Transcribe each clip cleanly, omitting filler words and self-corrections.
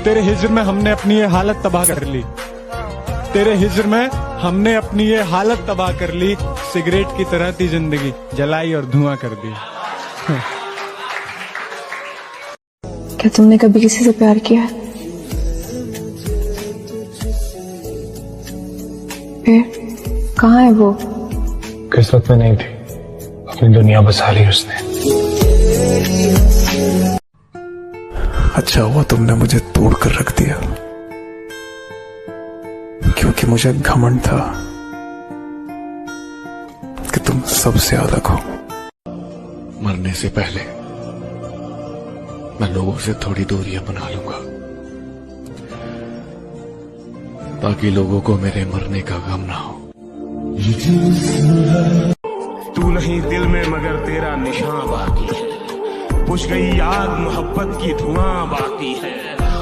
तेरे हिज्र में हमने अपनी ये हालत तबाह कर ली, तेरे हिज्र में हमने अपनी ये हालत तबाह कर ली। सिगरेट की तरह थी जिंदगी, जलाई और धुआं कर दी। क्या तुमने कभी किसी से प्यार किया? फिर कहाँ है वो? किस्मत में नहीं थी, अपनी दुनिया बसा ली उसने। अच्छा हुआ तुमने मुझे तोड़ कर रख दिया, क्योंकि मुझे घमंड था कि तुम सबसे अलग हो। मरने से पहले मैं लोगों से थोड़ी दूरियां बना लूंगा, ताकि लोगों को मेरे मरने का गम ना हो। तू नहीं दिल में मगर तेरा निशान बाकी है, बुझ गई याद मोहब्बत की धुआं बाकी है।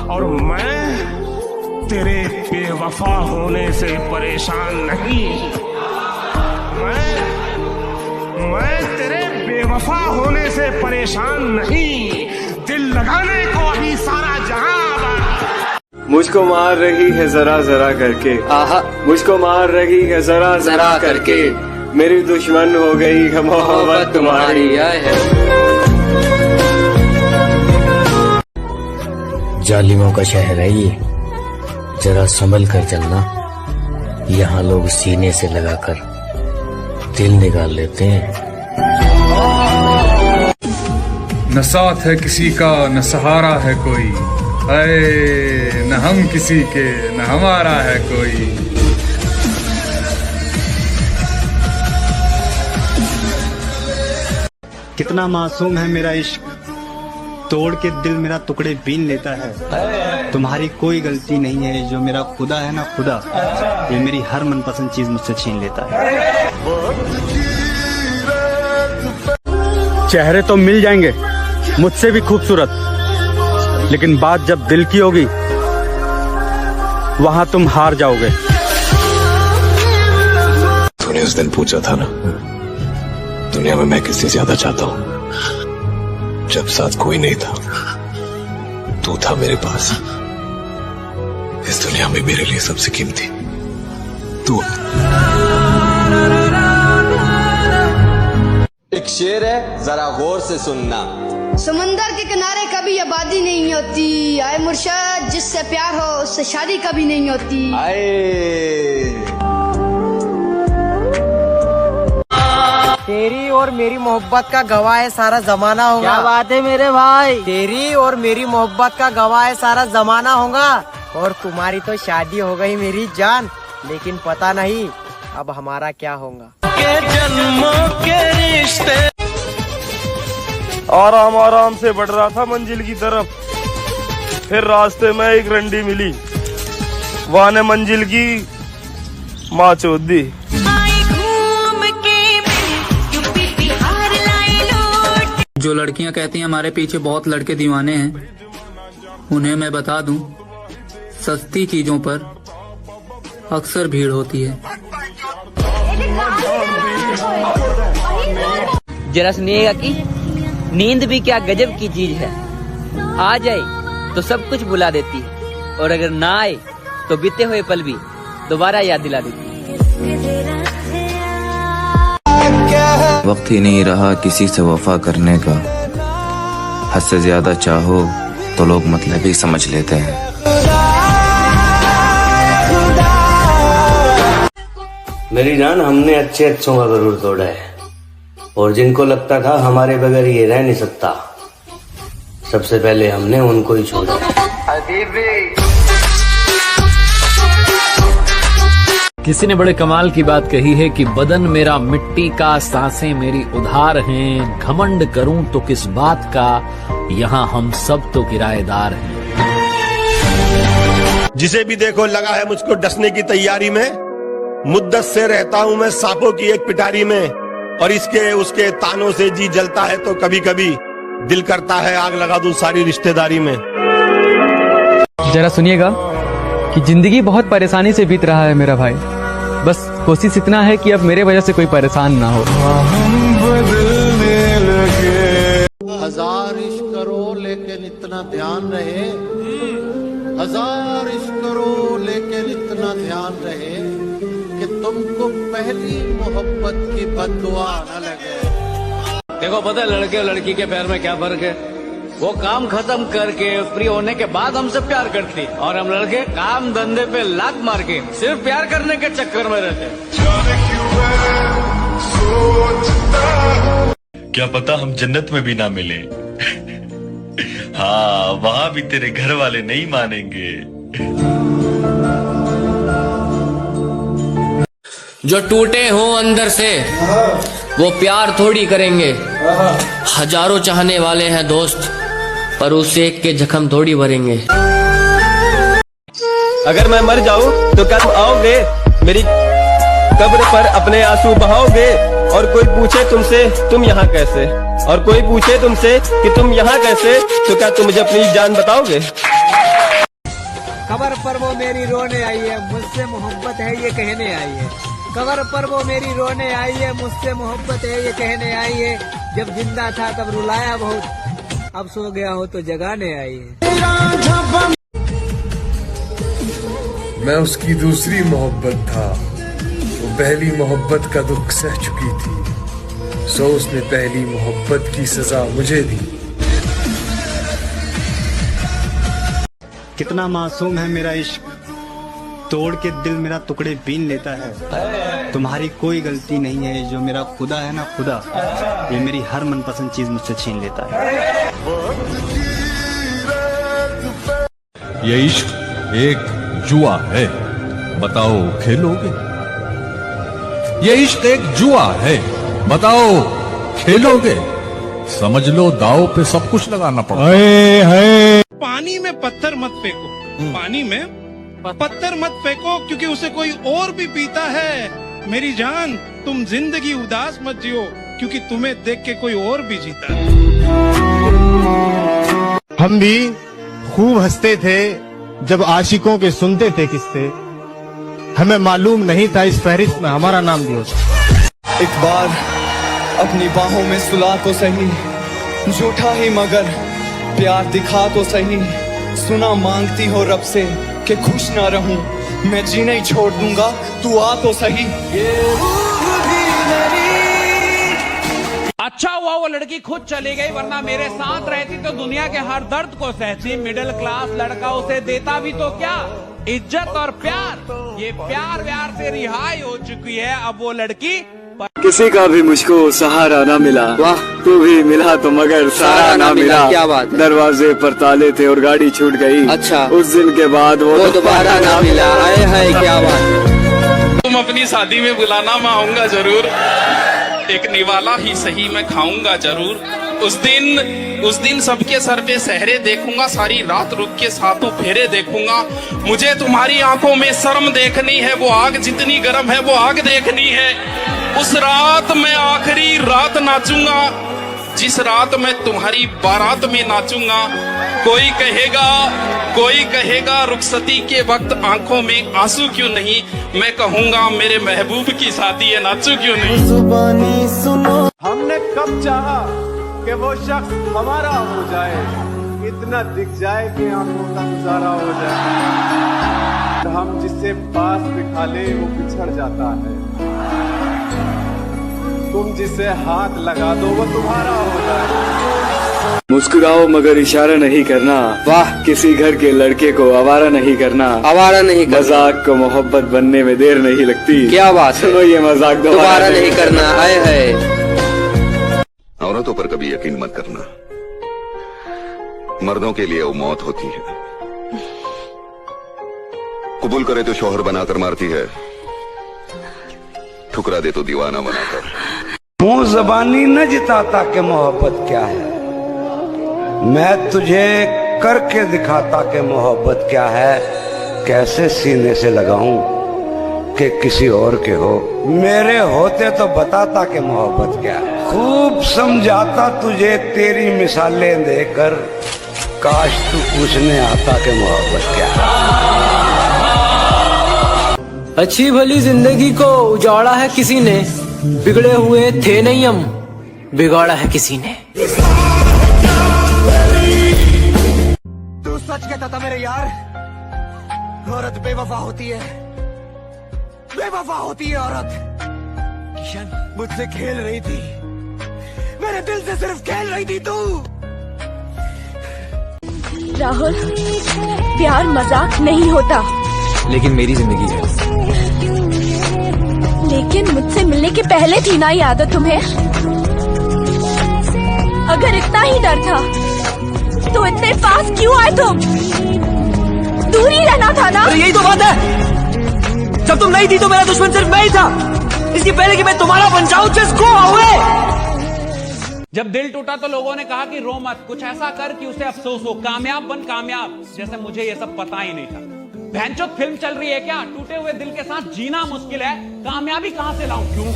और मैं तेरे बेवफा होने से परेशान नहीं, मैं तेरे बेवफा होने से परेशान नहीं, दिल लगाने को अभी सारा जहां। मुझको मार रही है जरा जरा करके, आहा मुझको मार रही है जरा जरा करके, मेरी दुश्मन हो गई है मोहब्बत तुम्हारी। जालिमों का शहर है ये, जरा संभल कर चलना, यहाँ लोग सीने से लगाकर दिल निकाल लेते हैं। न साथ है किसी का न सहारा है कोई, अरे न हम किसी के न हमारा है कोई। कितना मासूम है मेरा इश्क, तोड़ के दिल मेरा टुकड़े बीन लेता है। तुम्हारी कोई गलती नहीं है, जो मेरा खुदा है ना खुदा, ये मेरी हर मनपसंद चीज मुझसे छीन लेता है। चेहरे तो मिल जाएंगे मुझसे भी खूबसूरत, लेकिन बात जब दिल की होगी वहां तुम हार जाओगे। तूने उस दिन पूछा था ना, दुनिया में मैं किससे ज्यादा चाहता हूँ, जब साथ कोई नहीं था तू था मेरे पास। इस दुनिया में मेरे लिए सबसे कीमती तू। एक शेर है, जरा गौर से सुनना। समंदर के किनारे कभी आबादी नहीं होती, आए मुर्शद जिससे प्यार हो उससे शादी कभी नहीं होती। तेरी और मेरी मोहब्बत का गवाह है सारा जमाना होगा। क्या बात है मेरे भाई, तेरी और मेरी मोहब्बत का गवाह है सारा जमाना होगा। और तुम्हारी तो शादी हो गई मेरी जान, लेकिन पता नहीं अब हमारा क्या होगा। के जन्मों के रिश्ते। आराम आराम से बढ़ रहा था मंजिल की तरफ, फिर रास्ते में एक रंडी मिली, वहाँ ने मंजिल की माँ चोद दी। जो लड़कियां कहती हैं हमारे पीछे बहुत लड़के दीवाने हैं, उन्हें मैं बता दूं, सस्ती चीजों पर अक्सर भीड़ होती है। जरा सुनिएगा कि नींद भी क्या गजब की चीज है, आ जाए तो सब कुछ भुला देती है, और अगर ना आए तो बीते हुए पल भी दोबारा याद दिला देती है। वक्त ही नहीं रहा किसी से वफा करने का, हद से ज्यादा चाहो तो लोग मतलब ही समझ लेते हैं। मेरी जान, हमने अच्छे अच्छों का गरूर तोड़ा है, और जिनको लगता था हमारे बगैर ये रह नहीं सकता, सबसे पहले हमने उनको ही छोड़ा। किसी ने बड़े कमाल की बात कही है कि बदन मेरा मिट्टी का, सांसें मेरी उधार हैं, घमंड करूं तो किस बात का, यहाँ हम सब तो किराएदार हैं। जिसे भी देखो लगा है मुझको डसने की तैयारी में, मुद्दत से रहता हूँ मैं सांपों की एक पिटारी में, और इसके उसके तानों से जी जलता है तो कभी कभी दिल करता है आग लगा दूं सारी रिश्तेदारी में। जरा सुनिएगा कि जिंदगी बहुत परेशानी से बीत रहा है मेरा भाई, बस कोशिश इतना है कि अब मेरे वजह से कोई परेशान ना हो। हजार इश्क करो लेकिन इतना ध्यान रहे, हजार इश्क करो लेकिन इतना ध्यान रहे कि तुमको पहली मोहब्बत की बद्दुआ न लगे। देखो पता है लड़के और लड़की के प्यार में क्या फर्क है? वो काम खत्म करके फ्री होने के बाद हमसे प्यार करती है और हम लड़के काम धंधे पे लात मार के सिर्फ प्यार करने के चक्कर में रहते हैं। क्या पता हम जन्नत में भी ना मिले। हाँ वहाँ भी तेरे घर वाले नहीं मानेंगे। जो टूटे हो अंदर से वो प्यार थोड़ी करेंगे। हजारों चाहने वाले हैं दोस्त पर उस एक के जख्म थोड़ी भरेंगे। अगर मैं मर जाऊं तो क्या तुम आओगे मेरी कब्र पर अपने आंसू बहाओगे? और कोई पूछे तुमसे तुम यहाँ कैसे, और कोई पूछे तुमसे कि तुम यहाँ कैसे, तो क्या तुम मुझे अपनी जान बताओगे? खबर पर वो मेरी रोने आई है, मुझसे मोहब्बत है ये कहने आई है। खबर पर वो मेरी रोने आई है, मुझसे मोहब्बत है ये कहने आई है। जब जिंदा था तब रुलाया बहुत, अब सो गया हो तो जगाने आई है। मैं उसकी दूसरी मोहब्बत था, वो पहली मोहब्बत का दुख सह चुकी थी, सो उसने पहली मोहब्बत की सजा मुझे दी। कितना मासूम है मेरा इश्क, तोड़ के दिल मेरा टुकड़े बीन लेता है। तुम्हारी कोई गलती नहीं है, जो मेरा खुदा है ना खुदा, ये मेरी हर मनपसंद चीज मुझसे छीन लेता है। ये इश्क एक जुआ है, बताओ खेलोगे? ये इश्क एक जुआ है, बताओ खेलोगे? समझ लो दाव पे सब कुछ लगाना पड़ता है। पानी में पत्थर मत फेंको, पानी में पत्थर मत फेंको, क्योंकि उसे कोई और भी पीता है। मेरी जान तुम जिंदगी उदास मत जियो, क्योंकि तुम्हें देख के कोई और भी जीता है। हम भी खूब हंसते थे जब आशिकों के सुनते थे किस्से, हमें मालूम नहीं था इस फहरिस्त में हमारा नाम भी होता। एक बार अपनी बाहों में सुला तो सही, झूठा ही मगर प्यार दिखा तो सही। सुना मांगती हो रब से कि खुश ना रहूं, मैं जीना ही छोड़ दूंगा, तू आ तो सही। अच्छा हुआ वो लड़की खुद चली गई, वरना मेरे साथ रहती तो दुनिया के हर दर्द को सहती। मिडिल क्लास लड़का उसे देता भी तो क्या, इज्जत और प्यार। ये प्यार व्यार से रिहाई हो चुकी है, अब वो लड़की किसी का भी मुझको सहारा ना मिला, वाह तू भी मिला तो मगर सहारा ना मिला। क्या बात, दरवाजे पर ताले थे और गाड़ी छूट गई। अच्छा, उस दिन के बाद वो दोबारा ना मिला। आए है क्या बात। तुम अपनी शादी में बुलाना, मैं आऊंगा जरूर। एक निवाला ही सही मैं खाऊंगा जरूर। उस दिन सबके सर पे सहरे देखूंगा, सारी रात रुक के सातों फेरे देखूंगा। मुझे तुम्हारी आंखों में शर्म देखनी है, वो आग जितनी गर्म है वो आग देखनी है। उस रात मैं आखिरी रात नाचूंगा, जिस रात मैं तुम्हारी बारात में नाचूंगा। कोई कहेगा रुखसती के वक्त आंखों में आंसू क्यों नहीं, मैं कहूंगा मेरे महबूब की शादी है, नाचू क्यों नहीं। जुबानी सुनो, हमने कब चाहा कि वो शख्स हमारा हो जाए, इतना दिख जाए कि आंखों का गुजारा हो जाए। हम जिसे पास बिठा ले वो बिछड़ जाता है, तुम जिसे हाथ लगा दो वो तुम्हारा हो जाए। मुस्कुराओ मगर इशारा नहीं करना, वाह किसी घर के लड़के को आवारा नहीं करना। आवारा नहीं करना, मजाक को मोहब्बत बनने में देर नहीं लगती। क्या बात, सुनो ये मजाक दोबारा नहीं करना। आए है औरतों पर कभी यकीन मत करना, मर्दों के लिए वो मौत होती है। कबूल करे तो शौहर बनाकर मारती है, ठुकरा दे तो दीवाना बनाकर। मुंह जबानी न जिताता कि मोहब्बत क्या है, मैं तुझे करके दिखाता कि मोहब्बत क्या है। कैसे सीने से लगाऊं कि किसी और के हो, मेरे होते तो बताता कि मोहब्बत क्या है। खूब समझाता तुझे तेरी मिसालें देकर, काश तू पूछने आता कि मोहब्बत क्या है। अच्छी भली जिंदगी को उजाड़ा है किसी ने, बिगड़े हुए थे नहीं हम, बिगाड़ा है किसी ने। तू सच कहता था मेरे यार, औरत बेवफा होती है, बेवफा होती है औरत। किशन मुझसे खेल रही थी, मेरे दिल से सिर्फ खेल रही थी तू। राहुल, प्यार मजाक नहीं होता। लेकिन मेरी जिंदगी है। लेकिन मुझसे मिलने के पहले थी ना ये आदत तुम्हें? अगर इतना ही डर था तो इतने पास क्यों आए तुम? दूर ही रहना था ना। यही तो बात है, जब तुम नहीं थी तो मेरा दुश्मन सिर्फ मैं ही था। इसके पहले कि मैं तुम्हारा बन जाऊं, जस्ट गो अवे। जब दिल टूटा तो लोगों ने कहा कि रो मत, कुछ ऐसा कर कि उसे अफसोस हो, कामयाब बन कामयाब। जैसे मुझे ये सब पता ही नहीं था। भैंचोद फिल्म चल रही है क्या? टूटे हुए दिल के साथ जीना मुश्किल है, कामयाबी कहां से लाऊं? क्यों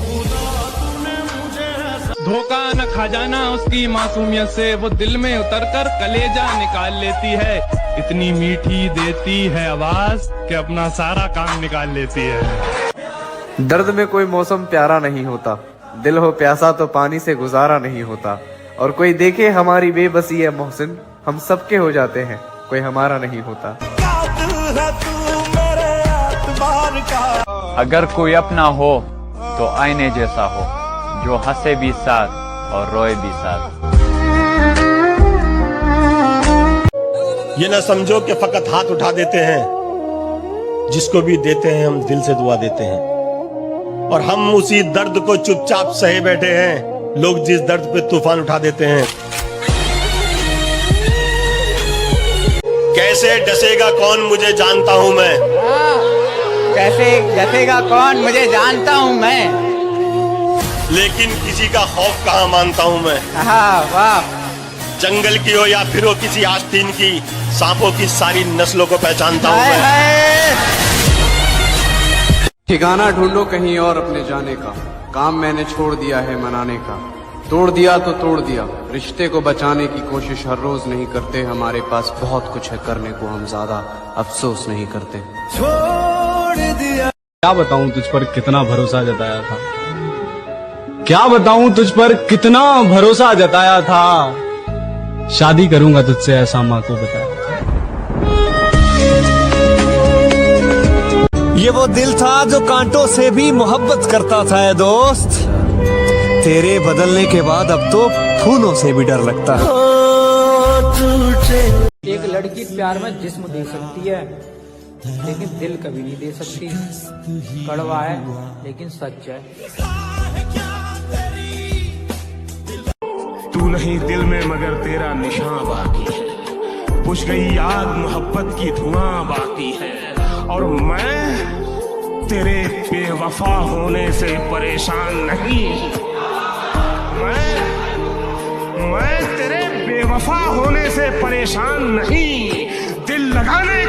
धोखा न खा जाना उसकी मासूमियत से, वो दिल में उतरकर कलेजा निकाल लेती है। इतनी मीठी देती है आवाज कि अपना सारा काम निकाल लेती है। दर्द में कोई मौसम प्यारा नहीं होता, दिल हो प्यासा तो पानी से गुजारा नहीं होता। और कोई देखे हमारी बेबसी है मोहसिन, हम सबके हो जाते हैं, कोई हमारा नहीं होता। अगर कोई अपना हो तो आईने जैसा हो, जो हंसे भी साथ और रोए भी साथ। ये ना समझो कि फकत हाथ उठा देते हैं, जिसको भी देते हैं हम दिल से दुआ देते हैं। और हम उसी दर्द को चुपचाप सहे बैठे हैं, लोग जिस दर्द पे तूफान उठा देते हैं। कैसे डसेगा कौन मुझे जानता हूँ मैं, कैसे डसेगा कौन मुझे जानता हूँ मैं, लेकिन किसी का खौफ कहाँ मानता हूँ मैं। वाह। जंगल की हो या फिर हो किसी आस्तीन की, सांपों की सारी नस्लों को पहचानता हूँ मैं। ठिकाना ढूंढो कहीं और अपने जाने का, काम मैंने छोड़ दिया है मनाने का। तोड़ दिया तो तोड़ दिया, रिश्ते को बचाने की कोशिश हर रोज नहीं करते। हमारे पास बहुत कुछ है करने को, हम ज्यादा अफसोस नहीं करते। छोड़ दिया। क्या बताऊं तुझ पर कितना भरोसा जताया था, क्या बताऊं तुझ पर कितना भरोसा जताया था। शादी करूंगा तुझसे ऐसा माँ को बताया। ये वो दिल था जो कांटों से भी मोहब्बत करता था है दोस्त। तेरे बदलने के बाद अब तो फूलों से भी डर लगता है। एक लड़की प्यार में जिस्म दे सकती है, लेकिन दिल कभी नहीं दे सकती। कड़वा है लेकिन सच है। तू नहीं दिल में मगर तेरा निशान बाकी है, बुझ गई आग मोहब्बत की धुआं बाकी है। और मैं तेरे बेवफा होने से परेशान नहीं, मैं तेरे बेवफा होने से परेशान नहीं। दिल लगाने